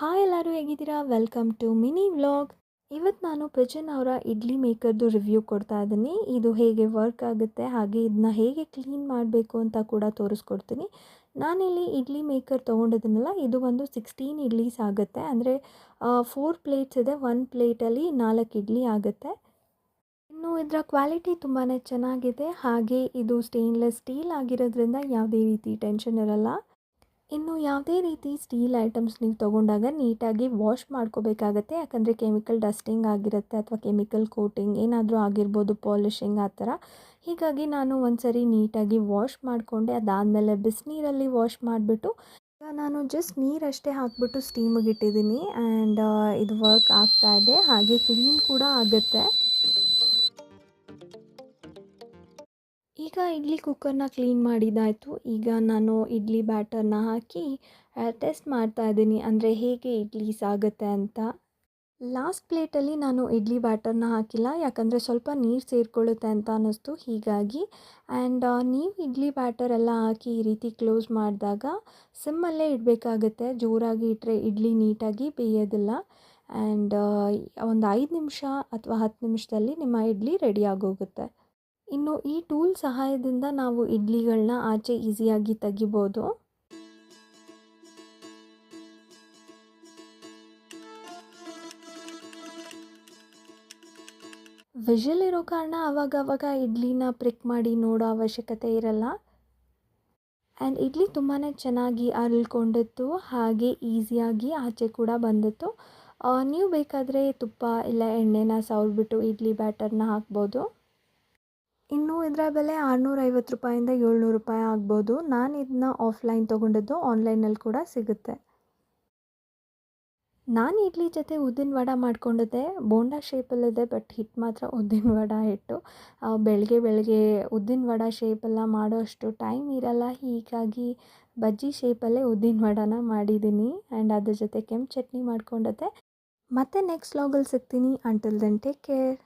Hi ಎಲ್ಲರೂ ಹೇಗಿದ್ದೀರಾ? Welcome to mini vlog. ಇವತ್ತು ನಾನು ಪಿಜನ್ ಅವರ ಇಡ್ಲಿ ಮೇಕರ್ದು ರಿವ್ಯೂ ಕೊಡ್ತಾ ಇದ್ದೀನಿ. ಇದು ಹೇಗೆ ವರ್ಕ್ ಆಗುತ್ತೆ ಹಾಗೆ ಇದನ್ನ ಹೇಗೆ ಕ್ಲೀನ್ ಮಾಡಬೇಕು ಅಂತ ಕೂಡ ತೋರಿಸ್ಕೊಡ್ತೀನಿ. ನಾನಿಲ್ಲಿ ಇಡ್ಲಿ ಮೇಕರ್ ತೊಗೊಂಡಿದ್ದೀನಲ್ಲ, ಇದು ಒಂದು 16 ಇಡ್ಲೀಸ್ ಆಗುತ್ತೆ. ಅಂದರೆ 4 ಪ್ಲೇಟ್ಸ್ ಇದೆ, 1 ಪ್ಲೇಟಲ್ಲಿ 4 ಇಡ್ಲಿ ಆಗುತ್ತೆ. ಇನ್ನು ಇದರ ಕ್ವಾಲಿಟಿ ತುಂಬಾ ಚೆನ್ನಾಗಿದೆ. ಹಾಗೆ ಇದು ಸ್ಟೇನ್ಲೆಸ್ ಸ್ಟೀಲ್ ಆಗಿರೋದ್ರಿಂದ ಯಾವುದೇ ರೀತಿ ಟೆನ್ಷನ್ ಇರಲ್ಲ. ಇನ್ನು ಯಾವುದೇ ರೀತಿ ಸ್ಟೀಲ್ ಐಟಮ್ಸ್ ನೀವು ತೊಗೊಂಡಾಗ ನೀಟಾಗಿ ವಾಶ್ ಮಾಡ್ಕೋಬೇಕಾಗತ್ತೆ. ಯಾಕಂದರೆ ಕೆಮಿಕಲ್ ಡಸ್ಟಿಂಗ್ ಆಗಿರುತ್ತೆ ಅಥವಾ ಕೆಮಿಕಲ್ ಕೋಟಿಂಗ್ ಏನಾದರೂ ಆಗಿರ್ಬೋದು, ಪಾಲಿಷಿಂಗ್ ಆ ಥರ. ಹೀಗಾಗಿ ನಾನು ಒಂದು ಸರಿ ನೀಟಾಗಿ ವಾಶ್ ಮಾಡಿಕೊಂಡೆ. ಅದಾದಮೇಲೆ ಬಿಸಿನೀರಲ್ಲಿ ವಾಶ್ ಮಾಡಿಬಿಟ್ಟು ಈಗ ನಾನು ಜಸ್ಟ್ ನೀರಷ್ಟೇ ಹಾಕಿಬಿಟ್ಟು ಸ್ಟೀಮಿಗೆ ಇಟ್ಟಿದ್ದೀನಿ. ಆ್ಯಂಡ್ ಇದು ವರ್ಕ್ ಆಗ್ತಾ ಇದೆ, ಹಾಗೆ ಕ್ಲೀನ್ ಕೂಡ ಆಗುತ್ತೆ. ಈಗ ಇಡ್ಲಿ ಕುಕ್ಕರ್ನ ಕ್ಲೀನ್ ಮಾಡಿದ್ದಾಯಿತು. ಈಗ ನಾನು ಇಡ್ಲಿ ಬ್ಯಾಟರ್ನ ಹಾಕಿ ಟೆಸ್ಟ್ ಮಾಡ್ತಾ ಇದ್ದೀನಿ, ಅಂದರೆ ಹೇಗೆ ಇಡ್ಲೀಸ್ ಆಗುತ್ತೆ ಅಂತ. ಲಾಸ್ಟ್ ಪ್ಲೇಟಲ್ಲಿ ನಾನು ಇಡ್ಲಿ ಬ್ಯಾಟರ್ನ ಹಾಕಿಲ್ಲ, ಯಾಕಂದರೆ ಸ್ವಲ್ಪ ನೀರು ಸೇರಿಕೊಳ್ಳುತ್ತೆ ಅಂತ ಅನ್ನಿಸ್ತು. ಹೀಗಾಗಿ ನೀವು ಇಡ್ಲಿ ಬ್ಯಾಟರ್ ಎಲ್ಲ ಹಾಕಿ ಈ ರೀತಿ ಕ್ಲೋಸ್ ಮಾಡಿದಾಗ ಸಿಮ್ಮಲ್ಲೇ ಇಡಬೇಕಾಗತ್ತೆ. ಜೋರಾಗಿ ಇಟ್ಟರೆ ಇಡ್ಲಿ ನೀಟಾಗಿ ಬೇಯೋದಿಲ್ಲ. ಆ್ಯಂಡ್ ಒಂದು 5 ನಿಮಿಷ ಅಥವಾ 10 ನಿಮಿಷದಲ್ಲಿ ನಿಮ್ಮ ಇಡ್ಲಿ ರೆಡಿ ಆಗೋಗುತ್ತೆ. ಇನ್ನು ಈ ಟೂಲ್ ಸಹಾಯದಿಂದ ನಾವು ಇಡ್ಲಿಗಳನ್ನ ಆಚೆ ಈಸಿಯಾಗಿ ತೆಗಿಬೋದು. ವಿಷಲ್ ಇರೋ ಕಾರಣ ಅವಾಗವಾಗ ಇಡ್ಲಿನ ಪ್ರಿಕ್ ಮಾಡಿ ನೋಡೋ ಅವಶ್ಯಕತೆ ಇರಲ್ಲ. ಆ್ಯಂಡ್ ಇಡ್ಲಿ ತುಂಬಾ ಚೆನ್ನಾಗಿ ಅರಳ್ಕೊಂಡಿತ್ತು, ಹಾಗೆ ಈಸಿಯಾಗಿ ಆಚೆ ಕೂಡ ಬಂದಿತ್ತು. ನೀವು ಬೇಕಾದರೆ ತುಪ್ಪ ಇಲ್ಲ ಎಣ್ಣೆನ ಸವರ್ಬಿಟ್ಟು ಇಡ್ಲಿ ಬ್ಯಾಟರ್ನ ಹಾಕ್ಬೋದು. ಇನ್ನು ಇದರ ಬೆಲೆ 650 ರೂಪಾಯಿಂದ 700 ರೂಪಾಯಿ ಆಗ್ಬೋದು. ನಾನು ಇದನ್ನ ಆಫ್ಲೈನ್ ತೊಗೊಂಡಿದ್ದು, ಆನ್ಲೈನಲ್ಲಿ ಕೂಡ ಸಿಗುತ್ತೆ. ನಾನು ಇಡ್ಲಿ ಜೊತೆ ಉದ್ದಿನ ವಡೆ ಮಾಡ್ಕೊಂಡಿದ್ದೆ. ಬೋಂಡಾ ಶೇಪಲ್ಲಿದೆ, ಬಟ್ ಹಿಟ್ಟು ಮಾತ್ರ ಉದ್ದಿನ ವಡೆ ಹಿಟ್ಟು. ಬೆಳಗ್ಗೆ ಉದ್ದಿನ ವಡೆ ಶೇಪೆಲ್ಲ ಮಾಡೋ ಅಷ್ಟು ಟೈಮ್ ಇರಲ್ಲ. ಹೀಗಾಗಿ ಬಜ್ಜಿ ಶೇಪಲ್ಲೇ ಉದ್ದಿನ ವಡೆನ ಮಾಡಿದ್ದೀನಿ. ಆ್ಯಂಡ್ ಅದ್ರ ಜೊತೆ ಕೆಂಪು ಚಟ್ನಿ ಮಾಡ್ಕೊಂಡಿದ್ದೆ. ಮತ್ತೆ ನೆಕ್ಸ್ಟ್ ವ್ಲಾಗಲ್ಲಿ ಸಿಗ್ತೀನಿ. Until then take care.